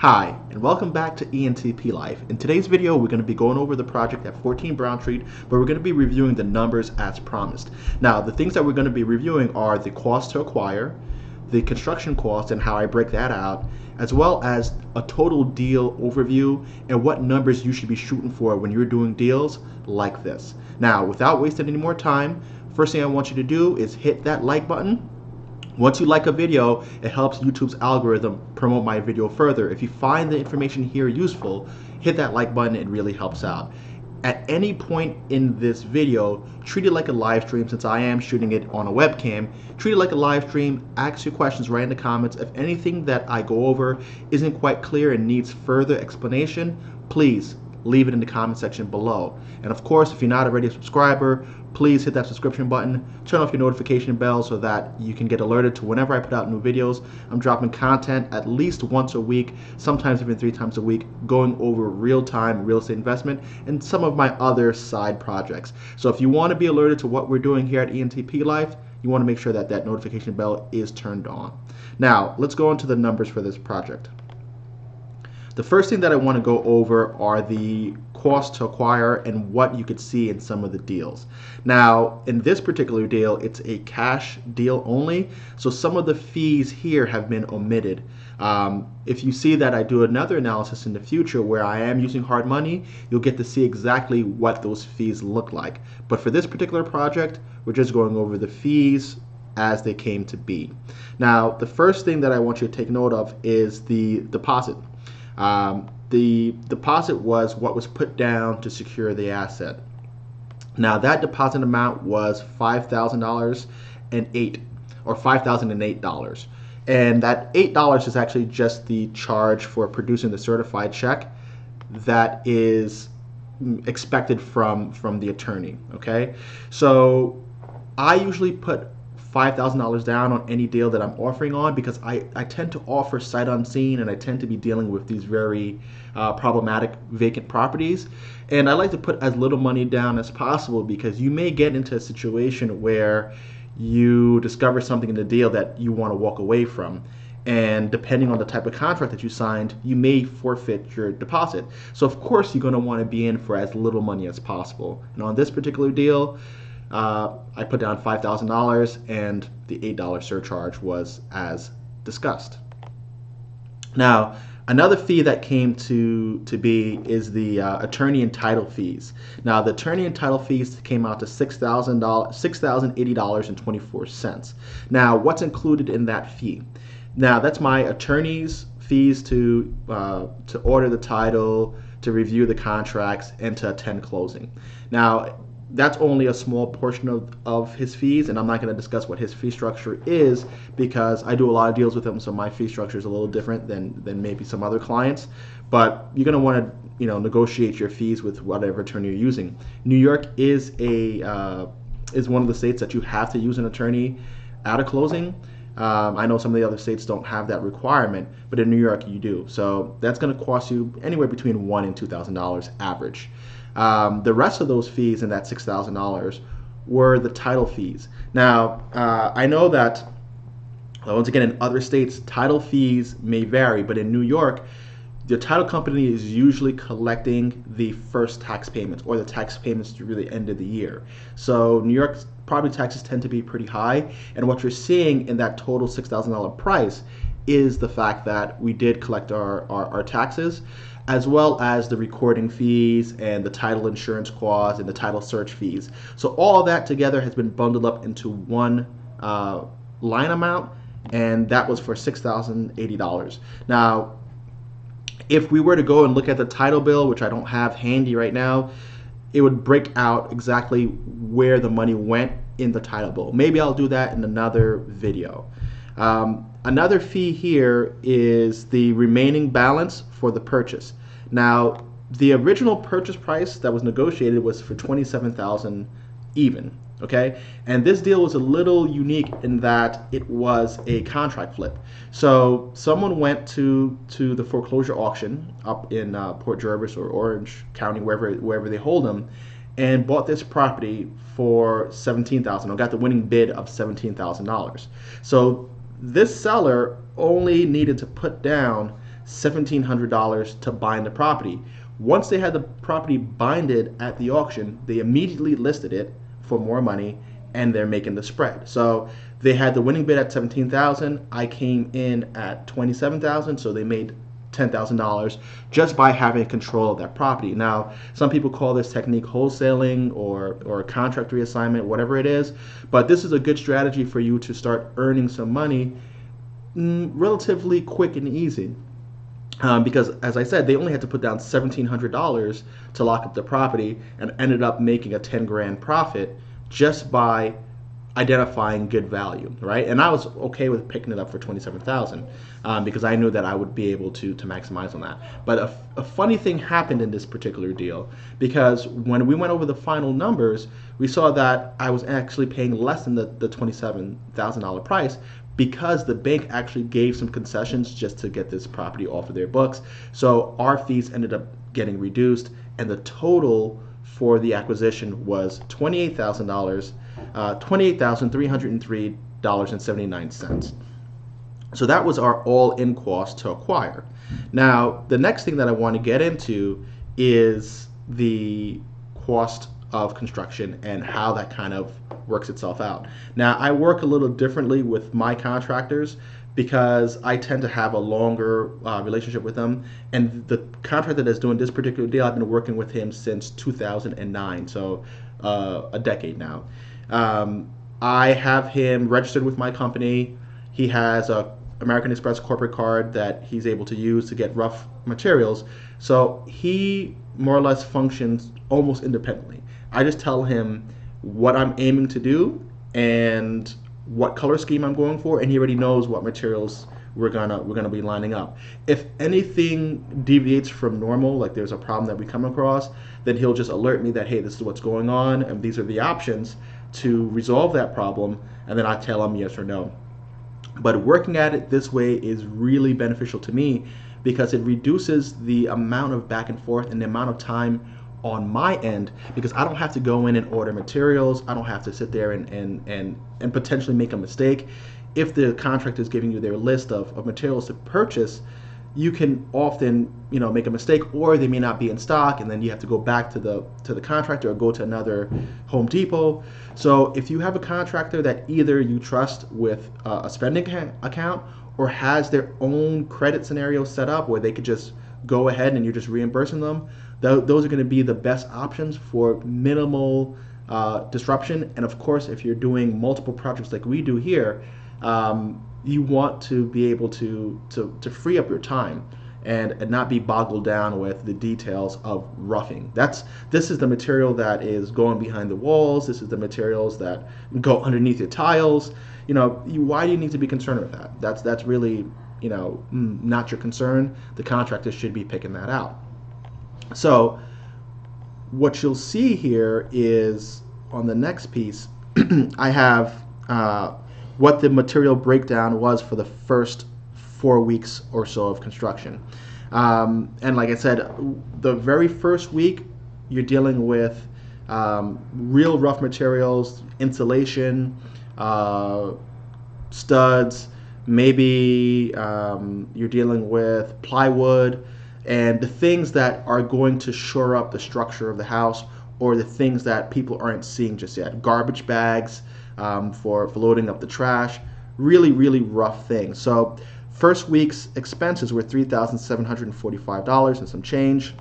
Hi, and welcome back to ENTP Life. In today's video, we're going to be going over the project at 14 Brown Street, where we're going to be reviewing the numbers as promised. Now, the things that we're going to be reviewing are the cost to acquire, the construction cost and how I break that out, as well as a total deal overview and what numbers you should be shooting for when you're doing deals like this. Now, without wasting any more time, first thing I want you to do is hit that like button. Once you like a video, it helps YouTube's algorithm promote my video further. If you find the information here useful, hit that like button, it really helps out. At any point in this video, treat it like a live stream. Since I am shooting it on a webcam, treat it like a live stream, ask your questions right in the comments. If anything that I go over isn't quite clear and needs further explanation, please leave it in the comment section below. And of course, if you're not already a subscriber, please hit that subscription button, turn off your notification bell so that you can get alerted to whenever I put out new videos. I'm dropping content at least once a week, sometimes even 3 times a week, going over real-time real estate investment and some of my other side projects. So if you want to be alerted to what we're doing here at ENTP Life, you want to make sure that that notification bell is turned on. Now, let's go into the numbers for this project. The first thing that I want to go over are the cost to acquire and what you could see in some of the deals. Now, in this particular deal, it's a cash deal only, so some of the fees here have been omitted. If you see that I do another analysis in the future where I am using hard money, you'll get to see exactly what those fees look like. But for this particular project, we're just going over the fees as they came to be. Now, the first thing that I want you to take note of is the deposit. The deposit was what was put down to secure the asset. Now that deposit amount was $5,008 or $5,008, and that $8 is actually just the charge for producing the certified check that is expected from the attorney. Okay, so I usually put $5,000 down on any deal that I'm offering on because I tend to offer sight unseen, and I tend to be dealing with these very problematic vacant properties, and I like to put as little money down as possible because you may get into a situation where you discover something in the deal that you want to walk away from, and depending on the type of contract that you signed, you may forfeit your deposit. So of course you're going to want to be in for as little money as possible. And on this particular deal, I put down $5,000, and the $8 surcharge was as discussed. Now, another fee that came to be is the attorney and title fees. Now, the attorney and title fees came out to $6,080.24. Now, what's included in that fee? Now, that's my attorney's fees to order the title, to review the contracts, and to attend closing. Now, that's only a small portion of his fees, and I'm not going to discuss what his fee structure is because I do a lot of deals with him, so my fee structure is a little different than maybe some other clients. But you're going to want to negotiate your fees with whatever attorney you're using. New York is one of the states that you have to use an attorney at a closing. I know some of the other states don't have that requirement, but in New York you do. So that's going to cost you anywhere between $1,000 and $2,000 average. The rest of those fees in that $6,000 were the title fees. Now, I know that, once again, in other states, title fees may vary, but in New York, the title company is usually collecting the first tax payments or the tax payments through the end of the year. So New York's property taxes tend to be pretty high, and what you're seeing in that total $6,000 price is the fact that we did collect our taxes, as well as the recording fees and the title insurance costs and the title search fees. So all of that together has been bundled up into one line amount, and that was for $6,080. Now, if we were to go and look at the title bill, which I don't have handy right now, it would break out exactly where the money went in the title bill. Maybe I'll do that in another video. Another fee here is the remaining balance for the purchase. Now, the original purchase price that was negotiated was for $27,000 even, okay? And this deal was a little unique in that it was a contract flip. So someone went to the foreclosure auction up in Port Jervis or Orange County, wherever they hold them, and bought this property for $17,000, or got the winning bid of $17,000. So this seller only needed to put down $1,700 to bind the property. Once they had the property binded at the auction, they immediately listed it for more money, and they're making the spread. So they had the winning bid at 17,000. I came in at 27,000, so they made $10,000 just by having control of that property. Now, some people call this technique wholesaling or contract reassignment, whatever it is, but this is a good strategy for you to start earning some money relatively quick and easy. Because, as I said, they only had to put down $1,700 to lock up the property and ended up making a 10 grand profit just by identifying good value, right? And I was okay with picking it up for 27,000 because I knew that I would be able to maximize on that. But a funny thing happened in this particular deal, because when we went over the final numbers, we saw that I was actually paying less than the $27,000 price, because the bank actually gave some concessions just to get this property off of their books. So our fees ended up getting reduced, and the total for the acquisition was $28,303.79. So that was our all-in cost to acquire. Now, the next thing that I want to get into is the cost of construction and how that kind of works itself out. Now, I work a little differently with my contractors because I tend to have a longer relationship with them. And the contractor that's doing this particular deal, I've been working with him since 2009, so a decade now. I have him registered with my company. He has a American Express corporate card that he's able to use to get rough materials. So he more or less functions almost independently. I just tell him what I'm aiming to do and what color scheme I'm going for, and he already knows what materials we're gonna be lining up. If anything deviates from normal, like there's a problem that we come across, then he'll just alert me that, hey, this is what's going on and these are the options to resolve that problem, and then I tell him yes or no. But working at it this way is really beneficial to me because it reduces the amount of back and forth and the amount of time on my end, because I don't have to go in and order materials. I don't have to sit there and potentially make a mistake. If the contractor is giving you their list of materials to purchase, you can often make a mistake, or they may not be in stock, and then you have to go back to the contractor or go to another Home Depot. So if you have a contractor that either you trust with a spending account or has their own credit scenario set up where they could just go ahead and you're just reimbursing them, those are going to be the best options for minimal disruption. And of course, if you're doing multiple projects like we do here, you want to be able to free up your time and not be boggled down with the details of roughing. This is the material that is going behind the walls. This is the materials that go underneath your tiles. Why do you need to be concerned with that? That's really not your concern. The contractor should be picking that out. So what you'll see here is on the next piece, I have what the material breakdown was for the first 4 weeks or so of construction. And like I said, the very first week, you're dealing with real rough materials, insulation, studs, maybe you're dealing with plywood, and the things that are going to shore up the structure of the house, or the things that people aren't seeing just yet. Garbage bags for loading up the trash, really, really rough things. So first week's expenses were $3,745 and some change.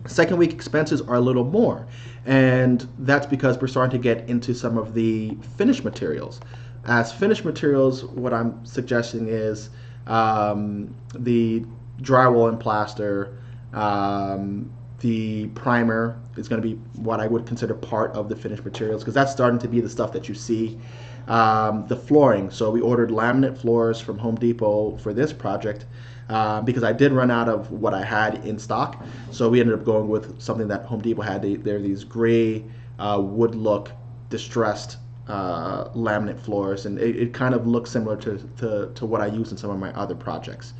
Second week expenses are a little more, and that's because we're starting to get into some of the finished materials. As finished materials, what I'm suggesting is the drywall and plaster, the primer is going to be what I would consider part of the finished materials, because that's starting to be the stuff that you see. The flooring, so we ordered laminate floors from Home Depot for this project because I did run out of what I had in stock, so we ended up going with something that Home Depot had. They're these gray wood look distressed laminate floors, and it kind of looks similar to what I use in some of my other projects.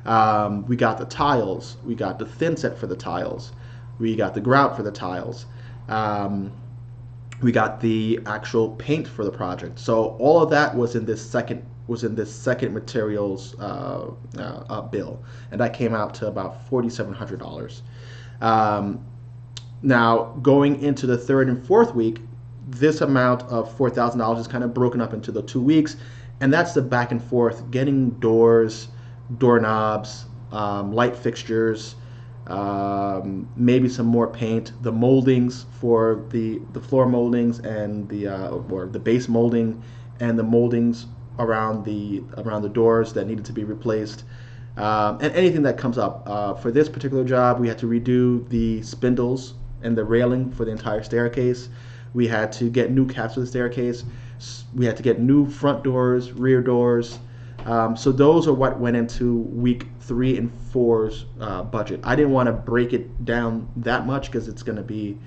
We got the tiles, we got the thin set for the tiles, we got the grout for the tiles, we got the actual paint for the project. So all of that was in this second was in this second materials bill, and that came out to about $4,700. Now, going into the third and fourth week, this amount of $4,000 is kind of broken up into the 2 weeks, and that's the back and forth, getting doors, doorknobs, light fixtures, maybe some more paint, the moldings for the floor moldings and or the base molding and the moldings around the doors that needed to be replaced, and anything that comes up. For this particular job, we had to redo the spindles and the railing for the entire staircase. We had to get new caps for the staircase. We had to get new front doors, rear doors. So those are what went into week 3 and 4's budget. I didn't want to break it down that much because it's going to be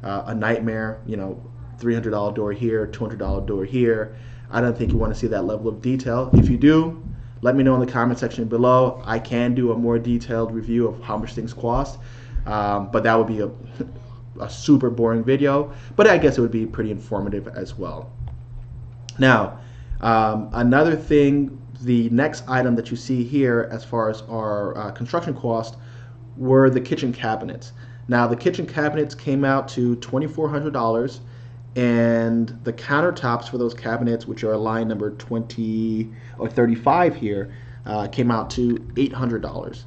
a nightmare. You know, $300 door here, $200 door here. I don't think you want to see that level of detail. If you do, let me know in the comment section below. I can do a more detailed review of how much things cost, but that would be a super boring video. But I guess it would be pretty informative as well. Now, another thing, the next item that you see here as far as our construction cost were the kitchen cabinets. Now, the kitchen cabinets came out to $2,400, and the countertops for those cabinets, which are line number 20 or 35 here, came out to $800.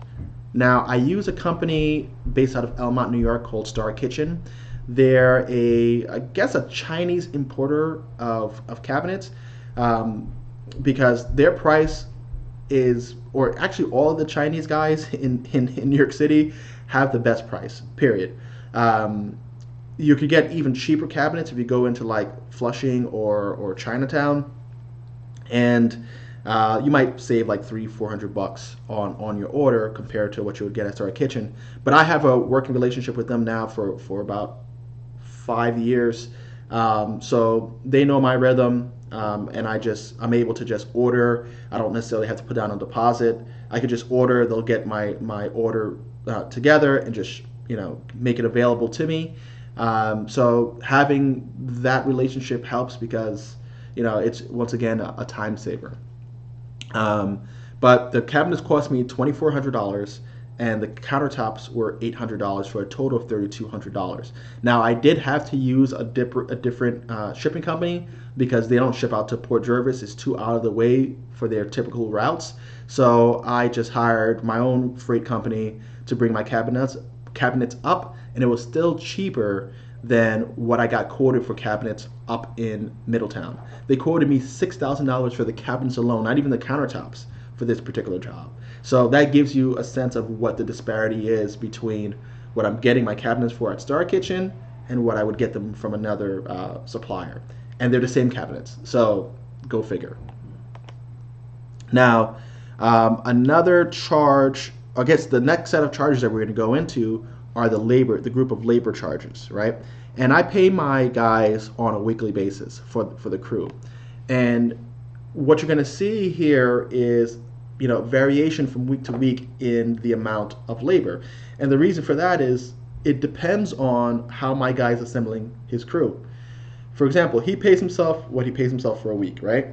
Now, I use a company based out of Elmont, New York called Star Kitchen. They're I guess a Chinese importer of cabinets, because their price is, or actually all of the Chinese guys in New York City have the best price, period. You could get even cheaper cabinets if you go into like Flushing or Chinatown, and you might save like $300-400 on your order compared to what you would get at Star Kitchen. But I have a working relationship with them now for about 5 years, so they know my rhythm, and I'm able to just order. I don't necessarily have to put down a deposit. I could just order. They'll get my order together and just make it available to me. So having that relationship helps because it's once again a time saver. But the cabinets cost me $2,400, and the countertops were $800 for a total of $3,200. Now, I did have to use a different shipping company because they don't ship out to Port Jervis. It's too out of the way for their typical routes. So I just hired my own freight company to bring my cabinets up, and it was still cheaper than what I got quoted for cabinets up in Middletown. They quoted me $6,000 for the cabinets alone, not even the countertops, for this particular job. So that gives you a sense of what the disparity is between what I'm getting my cabinets for at Star Kitchen and what I would get them from another supplier. And they're the same cabinets, so go figure. Now, another charge, I guess the next set of charges that we're going to go into are the group of labor charges, right? And I pay my guys on a weekly basis for the crew. And what you're going to see here is variation from week to week in the amount of labor. And the reason for that is it depends on how my guy is assembling his crew. For example, he pays himself what he pays himself for a week, right?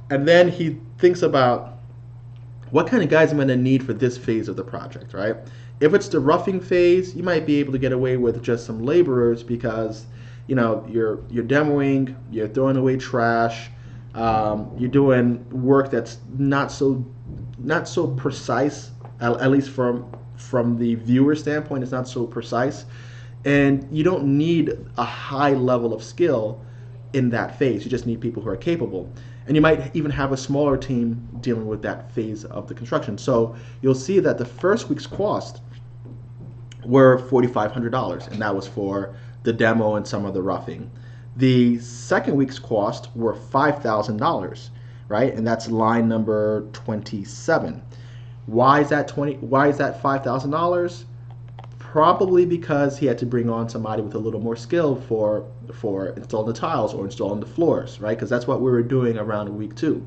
And then he thinks about what kind of guys I'm going to need for this phase of the project, right? If it's the roughing phase, you might be able to get away with just some laborers because you're demoing, you're throwing away trash, you're doing work that's not so precise, at least from the viewer standpoint. It's not so precise, and you don't need a high level of skill in that phase. You just need people who are capable, and you might even have a smaller team dealing with that phase of the construction. So you'll see that the first week's cost were $4,500, and that was for the demo and some of the roughing. The second week's cost were $5,000, right? And that's line number 27. Why is that $5,000? Probably because he had to bring on somebody with a little more skill for installing the tiles or installing the floors, right? Because that's what we were doing around week 2.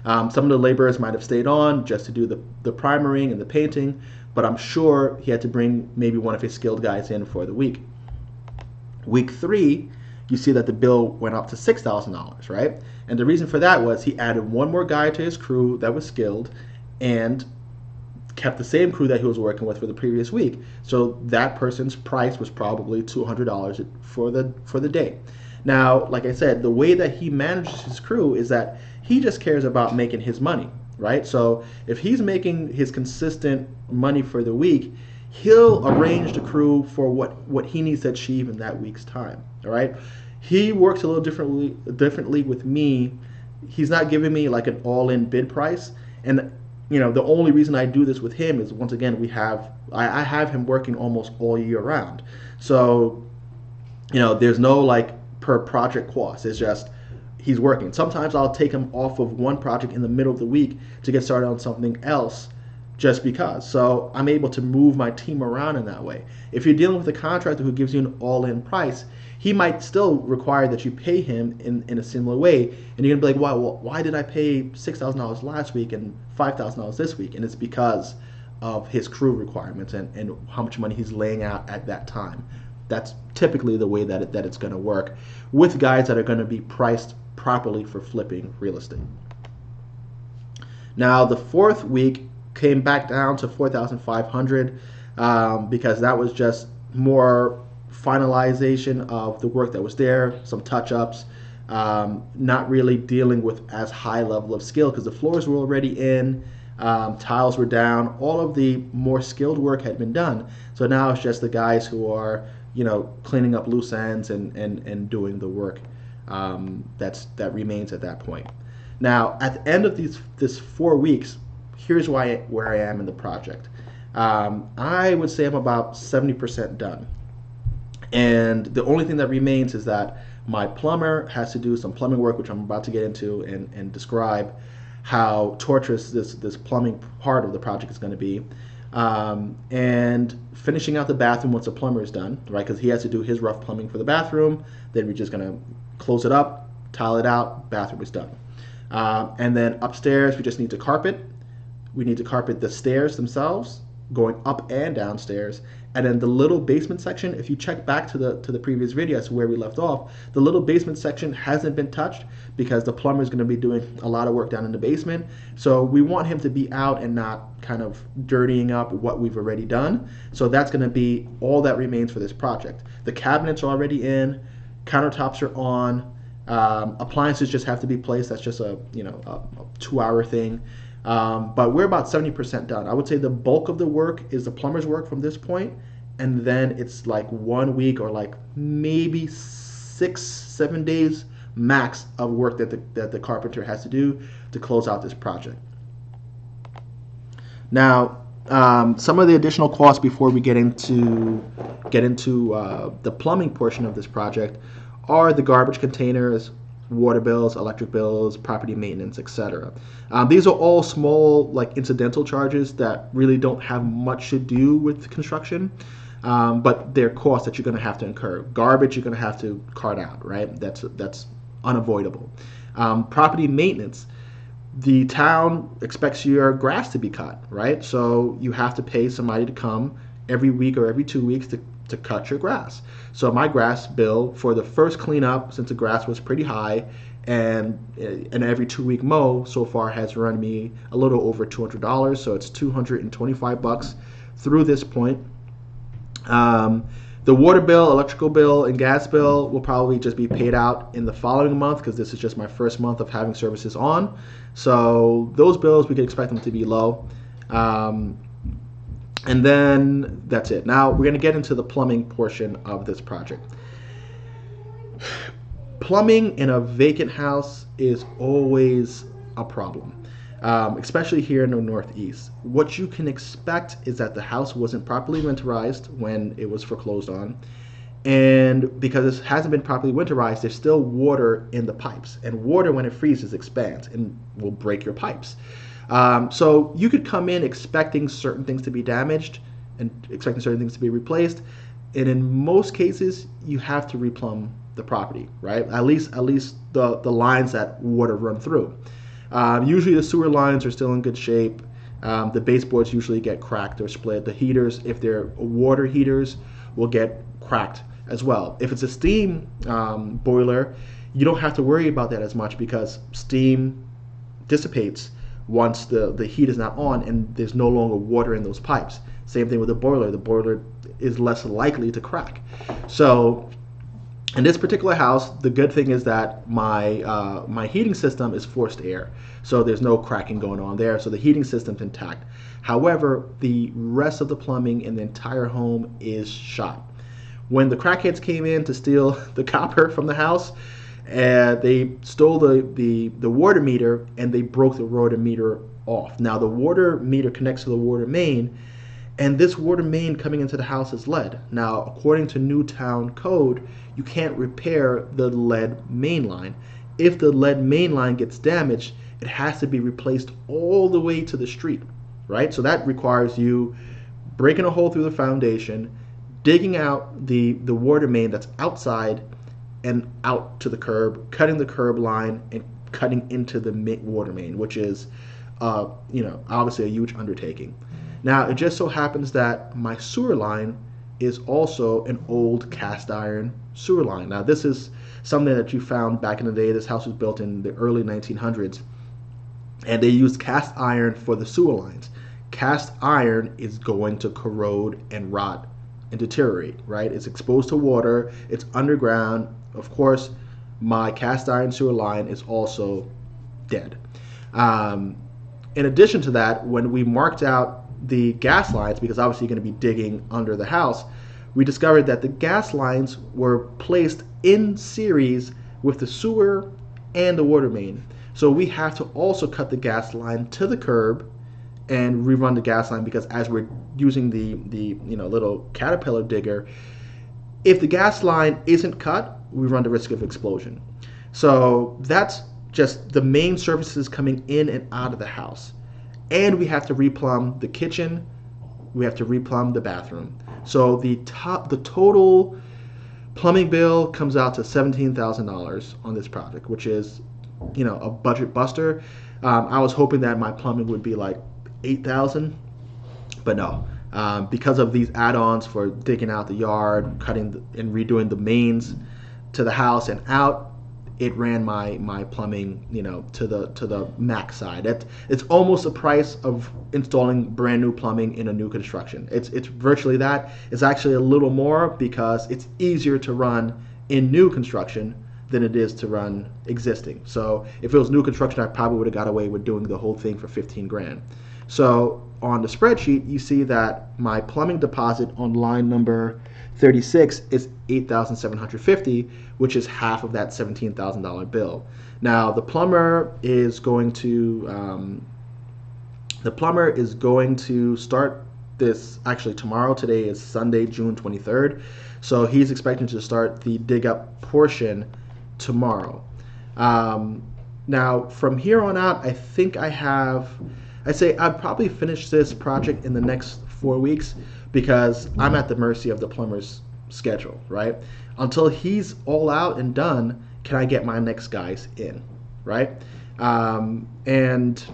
Some of the laborers might have stayed on just to do the primering and the painting, but I'm sure he had to bring maybe one of his skilled guys in for the week. Week 3, you see that the bill went up to $6,000, right? And the reason for that was he added one more guy to his crew that was skilled and kept the same crew that he was working with for the previous week. So that person's price was probably $200 for the day. Now, like I said, the way that he manages his crew is that he just cares about making his money, right? So if he's making his consistent money for the week, he'll arrange the crew for what he needs to achieve in that week's time, all right? He works a little differently with me. He's not giving me like an all-in bid price, and the only reason I do this with him is, once again, I have him working almost all year round. So, there's no like per project cost. It's just he's working. Sometimes I'll take him off of one project in the middle of the week to get started on something else just because. So I'm able to move my team around in that way. If you're dealing with a contractor who gives you an all-in price, he might still require that you pay him in a similar way, and you're gonna be like, wow, well, why did I pay $6,000 last week and $5,000 this week? And it's because of his crew requirements and how much money he's laying out at that time. That's typically the way that it's gonna work with guys that are gonna be priced properly for flipping real estate. Now the fourth week came back down to $4,500 because that was just more finalization of the work that was there, some touch-ups, not really dealing with as high level of skill because the floors were already in, tiles were down, all of the more skilled work had been done. So now it's just the guys who are cleaning up loose ends and doing the work that remains at that point. Now at the end of this 4 weeks, here's where I am in the project. I would say I'm about 70% done. And the only thing that remains is that my plumber has to do some plumbing work, which I'm about to get into and describe how torturous this plumbing part of the project is going to be. And finishing out the bathroom once the plumber is done, right? Because he has to do his rough plumbing for the bathroom. Then we're just going to close it up, tile it out, bathroom is done. And then upstairs, we just need to carpet. We need to carpet the stairs themselves, going up and downstairs. And then the little basement section, if you check back to the previous video as to where we left off, the little basement section hasn't been touched because the plumber is going to be doing a lot of work down in the basement. So we want him to be out and not kind of dirtying up what we've already done. So that's going to be all that remains for this project. The cabinets are already in, countertops are on, appliances just have to be placed. That's just a 2-hour thing. But we're about 70% done. I would say the bulk of the work is the plumber's work from this point, and then it's like 1 week or like maybe 6-7 days max of work that the carpenter has to do to close out this project. Now, some of the additional costs before we get into the plumbing portion of this project are the garbage containers, water bills, electric bills, property maintenance, etc. These are all small, like incidental charges that really don't have much to do with construction, but they're costs that you're going to have to incur. Garbage you're going to have to cart out, right? That's unavoidable. Property maintenance, the town expects your grass to be cut, right? So you have to pay somebody to come every week or every 2 weeks to cut your grass. So my grass bill for the first cleanup, since the grass was pretty high, and every 2-week mow so far has run me a little over $200. So it's $225 through this point. The water bill, electrical bill, and gas bill will probably just be paid out in the following month because this is just my first month of having services on. So those bills, we can expect them to be low. And then that's it. Now we're going to get into the plumbing portion of this project. Plumbing in a vacant house is always a problem, especially here in the Northeast. What you can expect is that the house wasn't properly winterized when it was foreclosed on. And because it hasn't been properly winterized, there's still water in the pipes. And water, when it freezes, expands and will break your pipes. So you could come in expecting certain things to be damaged and expecting certain things to be replaced, and in most cases you have to replumb the property, right? At least the lines that water run through. Usually the sewer lines are still in good shape. The baseboards usually get cracked or split. The heaters, if they're water heaters, will get cracked as well. If it's a steam boiler, you don't have to worry about that as much because steam dissipates once the heat is not on and there's no longer water in those pipes. Same thing with the boiler. The boiler is less likely to crack. So in this particular house, the good thing is that my heating system is forced air, so there's no cracking going on there, so the heating system's intact. However, the rest of the plumbing in the entire home is shot. When the crackheads came in to steal the copper from the house, they stole the water meter and they broke the water meter off. Now the water meter connects to the water main, and this water main coming into the house is lead. Now, according to Newtown code, you can't repair the lead main line. If the lead main line gets damaged, it has to be replaced all the way to the street, right? So that requires you breaking a hole through the foundation, digging out the water main that's outside and out to the curb, cutting the curb line, and cutting into the water main, which is, obviously a huge undertaking. Now, it just so happens that my sewer line is also an old cast iron sewer line. Now, this is something that you found back in the day. This house was built in the early 1900s, and they used cast iron for the sewer lines. Cast iron is going to corrode and rot and deteriorate, right? It's exposed to water, it's underground. Of course, my cast iron sewer line is also dead. In addition to that, when we marked out the gas lines, because obviously you're going to be digging under the house, we discovered that the gas lines were placed in series with the sewer and the water main. So we have to also cut the gas line to the curb and rerun the gas line, because as we're using the little caterpillar digger, if the gas line isn't cut, we run the risk of explosion. So that's just the main services coming in and out of the house. And we have to replumb the kitchen, we have to replumb the bathroom. So the total plumbing bill comes out to $17,000 on this project, which is, a budget buster. I was hoping that my plumbing would be like $8,000, but no. Because of these add-ons for digging out the yard, cutting and redoing the mains to the house and out, it ran my plumbing, to the max side. It's almost the price of installing brand new plumbing in a new construction. It's virtually that. It's actually a little more because it's easier to run in new construction than it is to run existing. So if it was new construction, I probably would have got away with doing the whole thing for 15 grand. So on the spreadsheet, you see that my plumbing deposit on line number 36 is $8,750, which is half of that $17,000 bill. Now the plumber is going to start this actually tomorrow. Today is Sunday, June 23rd, so he's expecting to start the dig up portion tomorrow. Now from here on out, I think I'd say I'd probably finish this project in the next 4 weeks, because I'm at the mercy of the plumber's schedule, right? Until he's all out and done, can I get my next guys in, right? And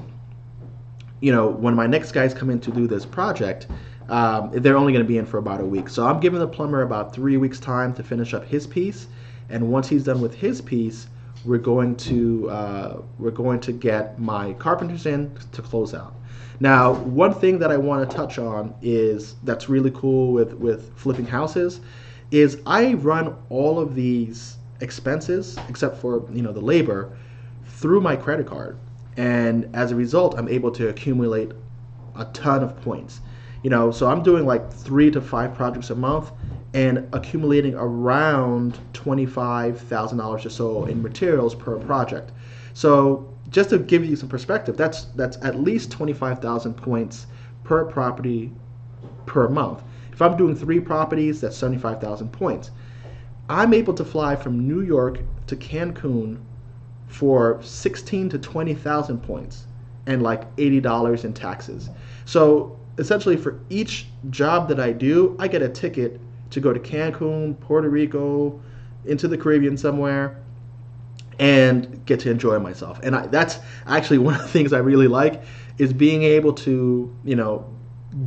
when my next guys come in to do this project, they're only going to be in for about a week. So I'm giving the plumber about 3 weeks time to finish up his piece, and once he's done with his piece, we're going to get my carpenters in to close out. Now, one thing that I want to touch on that's really cool with flipping houses is I run all of these expenses, except for the labor, through my credit card, and as a result, I'm able to accumulate a ton of points. So I'm doing like 3 to 5 projects a month and accumulating around $25,000 or so in materials per project. So just to give you some perspective, that's at least 25,000 points per property per month. If I'm doing 3 properties, that's 75,000 points. I'm able to fly from New York to Cancun for 16 to 20,000 points and like $80 in taxes. So essentially, for each job that I do, I get a ticket to go to Cancun, Puerto Rico, into the Caribbean somewhere, and get to enjoy myself. And that's actually one of the things I really like, is being able to,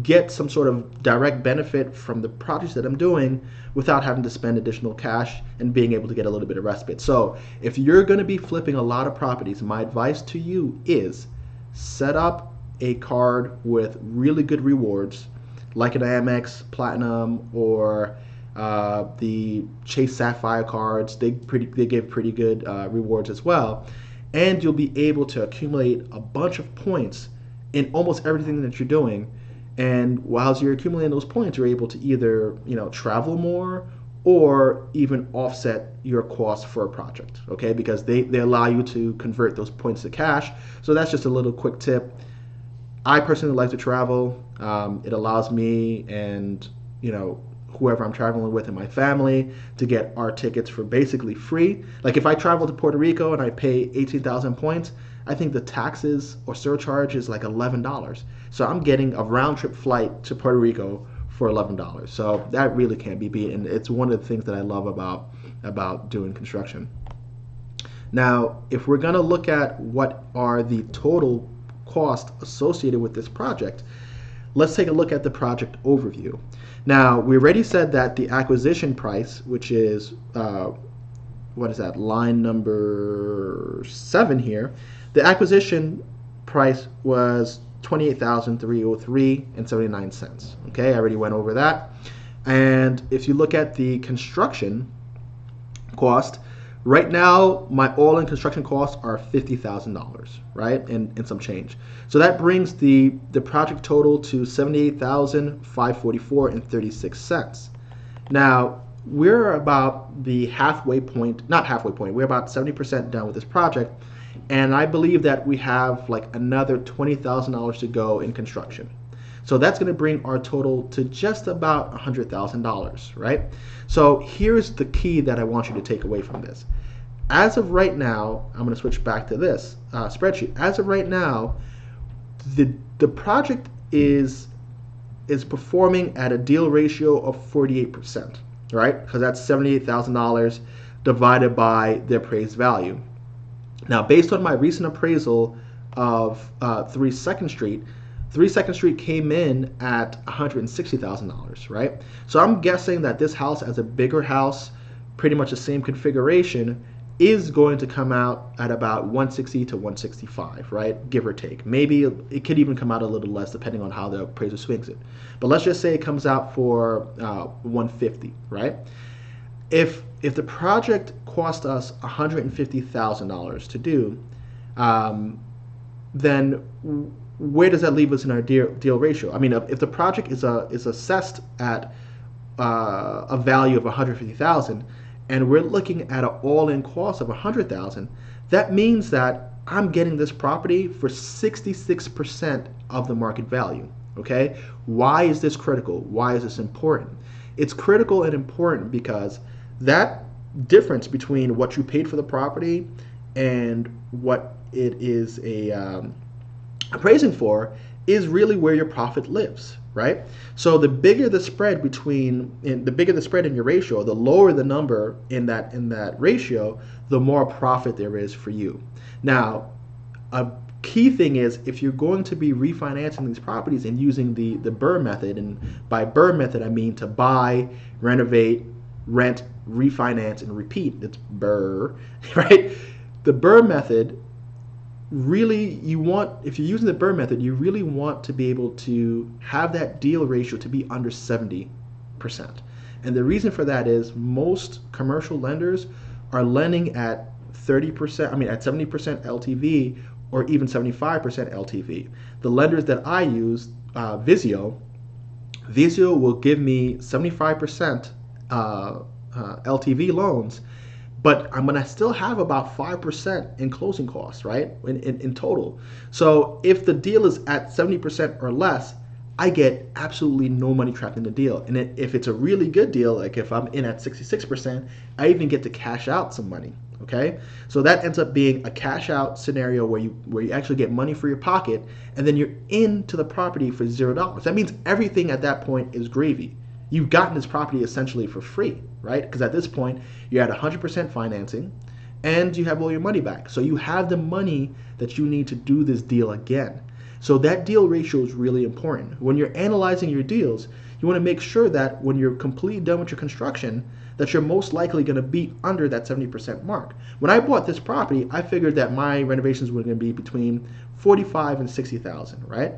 get some sort of direct benefit from the projects that I'm doing without having to spend additional cash and being able to get a little bit of respite. So if you're going to be flipping a lot of properties, my advice to you is set up a card with really good rewards, like an Amex Platinum or the Chase Sapphire cards. They give pretty good rewards as well, and you'll be able to accumulate a bunch of points in almost everything that you're doing. And while you're accumulating those points, you're able to either travel more or even offset your cost for a project, okay? Because they allow you to convert those points to cash. So that's just a little quick tip. I personally like to travel. It allows me and whoever I'm traveling with in my family to get our tickets for basically free. Like if I travel to Puerto Rico and I pay 18,000 points, I think the taxes or surcharge is like $11. So I'm getting a round trip flight to Puerto Rico for $11. So that really can't be beat, and it's one of the things that I love about doing construction. Now, if we're going to look at what are the total costs associated with this project, let's take a look at the project overview. Now, we already said that the acquisition price, which is, what is that, line number 7 here, the acquisition price was $28,303.79. Okay, I already went over that. And if you look at the construction cost, right now my all-in construction costs are $50,000, right, and some change. So that brings the project total to $78,544.36. Now we're about the halfway point, not halfway point, we're about 70% done with this project. And I believe that we have like another $20,000 to go in construction. So that's going to bring our total to just about $100,000, right? So here's the key that I want you to take away from this. As of right now, I'm going to switch back to this spreadsheet. As of right now, the project is performing at a deal ratio of 48%, right? Because that's $78,000 divided by the appraised value. Now, based on my recent appraisal of 3 Second Street, 3 Second Street came in at $160,000, right? So I'm guessing that this house, as a bigger house, pretty much the same configuration, is going to come out at about 160 to 165, right? Give or take. Maybe it could even come out a little less depending on how the appraiser swings it. But let's just say it comes out for 150, right? If the project cost us $150,000 to do, then where does that leave us in our deal ratio? I mean, if the project is assessed at a value of $150,000, and we're looking at an all-in cost of $100,000, that means that I'm getting this property for 66% of the market value. Okay, why is this critical? Why is this important? It's critical and important because that difference between what you paid for the property and what it is appraising for is really where your profit lives, right? So the bigger the spread in your ratio, the lower the number in that ratio, the more profit there is for you. Now, a key thing is if you're going to be refinancing these properties and using the BRRRR method, and by BRRRR method I mean to buy, renovate, rent, refinance, and repeat. It's BRRRR, right? The BRRRR method, really, if you're using the BRRRR method, you really want to be able to have that deal ratio to be under 70%. And the reason for that is most commercial lenders are lending at 30%, at 70% LTV or even 75% LTV. The lenders that I use, Visio will give me 75% LTV loans, but I'm gonna still have about 5% in closing costs, right? In total. So if the deal is at 70% or less, I get absolutely no money trapped in the deal. And if it's a really good deal, like if I'm in at 66%, I even get to cash out some money. Okay, so that ends up being a cash out scenario where you actually get money for your pocket, and then you're into the property for $0. That means everything at that point is gravy. You've gotten this property essentially for free, right? Because at this point you're at 100% financing, and you have all your money back. So you have the money that you need to do this deal again. So that deal ratio is really important. When you're analyzing your deals, you want to make sure that when you're completely done with your construction, that you're most likely going to be under that 70% mark. When I bought this property, I figured that my renovations were going to be between 45 and 60,000, right?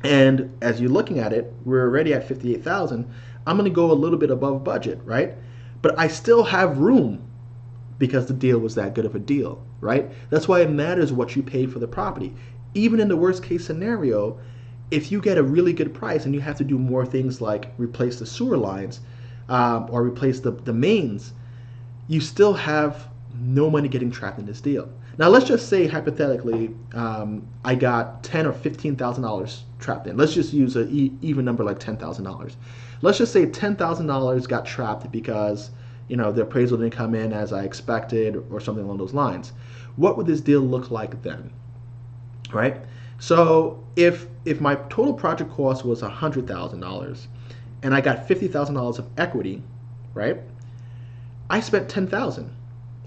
And as you're looking at it, we're already at 58,000. I'm going to go a little bit above budget, right? But I still have room because the deal was that good of a deal, right? That's why it matters what you paid for the property. Even in the worst case scenario, if you get a really good price and you have to do more things like replace the sewer lines or replace the mains, you still have no money getting trapped in this deal. Now let's just say hypothetically I got $10,000 or $15,000 trapped in. Let's just use an even number like $10,000. Let's just say $10,000 got trapped because the appraisal didn't come in as I expected or something along those lines. What would this deal look like then? Right? So if my total project cost was $100,000 and I got $50,000 of equity, right? I spent $10,000,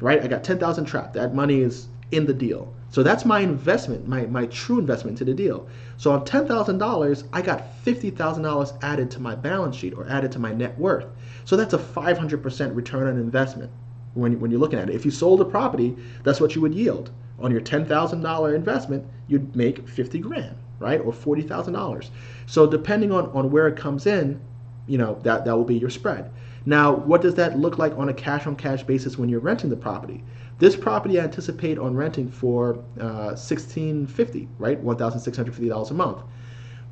right? I got $10,000 trapped. That money is in the deal. So that's my investment, my true investment to the deal. So on $10,000, I got $50,000 added to my balance sheet or added to my net worth. So that's a 500% return on investment when you're looking at it. If you sold a property, that's what you would yield. On your $10,000 investment, you'd make 50 grand, right? Or $40,000. So depending on where it comes in, that will be your spread. Now, what does that look like on a cash-on-cash basis when you're renting the property? This property I anticipate on renting for $1,650, right? $1,650 a month.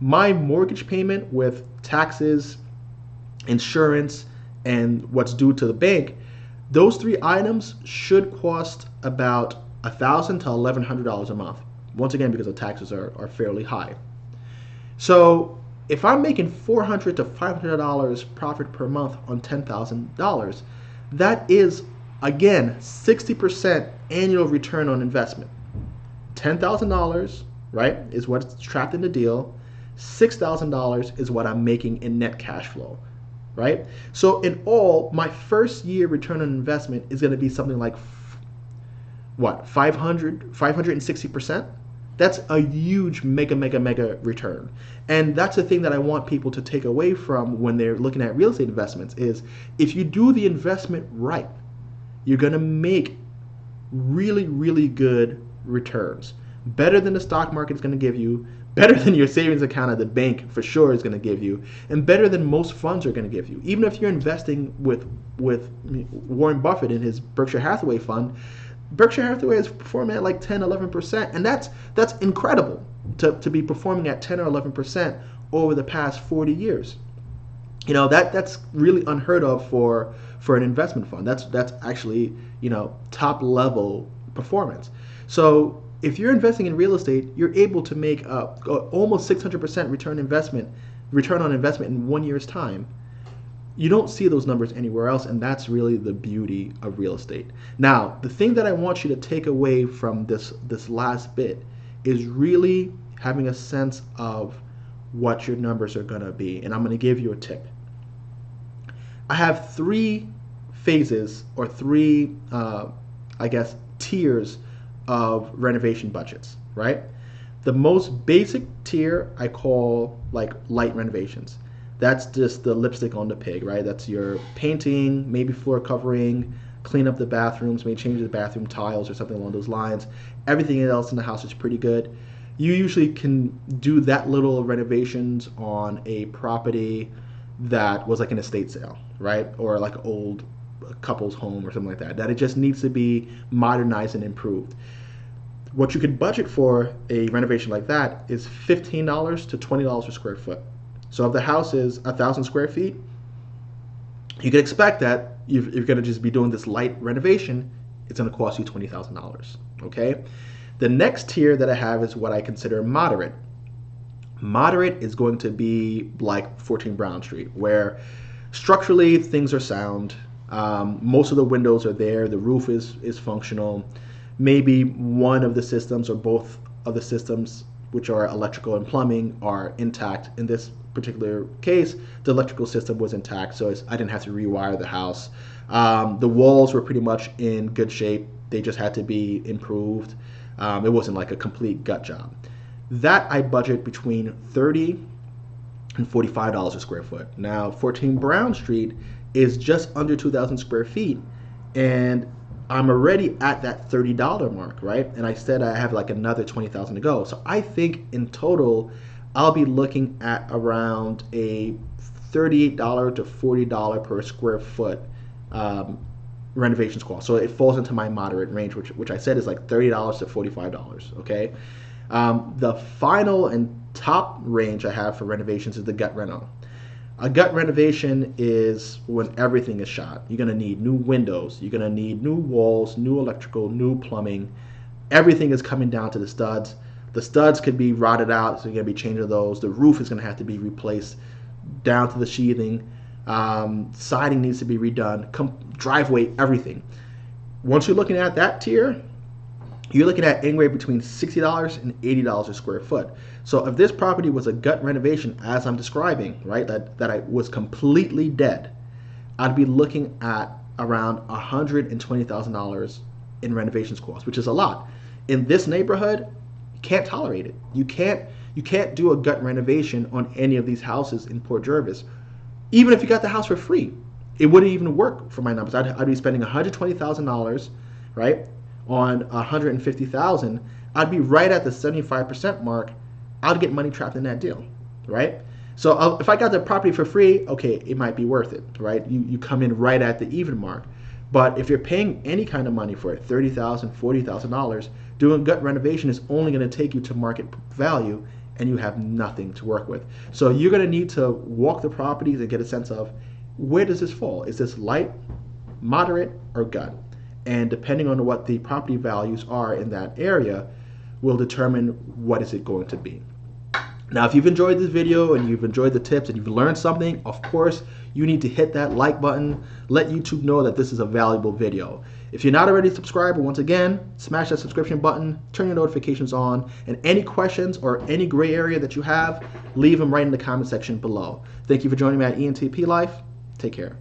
My mortgage payment with taxes, insurance, and what's due to the bank, those three items should cost about $1,000 to $1,100 a month. Once again, because the taxes are fairly high. So if I'm making $400 to $500 profit per month on $10,000, that is, again, 60% annual return on investment. $10,000, right, is what's trapped in the deal. $6,000 is what I'm making in net cash flow, right? So in all, my first year return on investment is going to be something like, 560%? That's a huge mega return. And that's the thing that I want people to take away from when they're looking at real estate investments is if you do the investment right, you're going to make really good returns. Better than the stock market is going to give you, better than your savings account at the bank for sure is going to give you, and better than most funds are going to give you. Even if you're investing with Warren Buffett in his Berkshire Hathaway fund, Berkshire Hathaway is performing at like 10, 11%, and that's incredible to be performing at 10 or 11% over the past 40 years. That's really unheard of for an investment fund. That's actually, top level performance. So if you're investing in real estate, you're able to make almost 600% return on investment in 1 year's time. You don't see those numbers anywhere else, and that's really the beauty of real estate. Now, the thing that I want you to take away from this last bit is really having a sense of what your numbers are going to be, and I'm going to give you a tip. I have three phases or three, tiers of renovation budgets, right? The most basic tier I call like light renovations. That's just the lipstick on the pig, right? That's your painting, maybe floor covering, clean up the bathrooms, maybe change the bathroom tiles or something along those lines. Everything else in the house is pretty good. You usually can do that little renovations on a property that was like an estate sale, right? Or like an old couple's home or something like that. That it just needs to be modernized and improved. What you could budget for a renovation like that is $15 to $20 per square foot. So if the house is 1,000 square feet, you can expect that you're going to just be doing this light renovation, it's going to cost you $20,000, okay? The next tier that I have is what I consider moderate. Moderate is going to be like 14 Brown Street, where structurally things are sound, most of the windows are there, the roof is functional, maybe one of the systems or both of the systems, which are electrical and plumbing, are intact. In this particular case, the electrical system was intact, so I didn't have to rewire the house. The walls were pretty much in good shape. They just had to be improved. It wasn't like a complete gut job. that I budget between $30 and $45 a square foot. Now, 14 Brown Street is just under 2,000 square feet, and I'm already at that $30 mark, right? And I said I have like another 20,000 to go. So I think in total, I'll be looking at around a $38 to $40 per square foot renovations cost. So it falls into my moderate range, which I said is like $30 to $45, okay? The final and top range I have for renovations is the gut reno. A gut renovation is when everything is shot. You're gonna need new windows, you're gonna need new walls, new electrical, new plumbing. Everything is coming down to the studs. The studs could be rotted out, so you're gonna be changing those. The roof is gonna have to be replaced down to the sheathing. Siding needs to be redone. Driveway, everything. Once you're looking at that tier, you're looking at anywhere between $60 and $80 a square foot. So if this property was a gut renovation, as I'm describing, right, that I was completely dead, I'd be looking at around $120,000 in renovations costs, which is a lot. In this neighborhood, you can't tolerate it. You can't do a gut renovation on any of these houses in Port Jervis. Even if you got the house for free, it wouldn't even work for my numbers. I'd be spending $120,000, right, on $150,000. I'd be right at the 75% mark. I'd get money trapped in that deal, right? So if I got the property for free, okay, it might be worth it, right? You come in right at the even mark. But if you're paying any kind of money for it, $30,000, $40,000, doing a gut renovation is only going to take you to market value, and you have nothing to work with. So you're going to need to walk the properties and get a sense of, where does this fall? Is this light, moderate, or gut? And depending on what the property values are in that area will determine what is it going to be. Now, if you've enjoyed this video and you've enjoyed the tips and you've learned something, of course, you need to hit that like button. Let YouTube know that this is a valuable video. If you're not already subscribed, once again, smash that subscription button, turn your notifications on, and any questions or any gray area that you have, leave them right in the comment section below. Thank you for joining me at ENTP Life. Take care.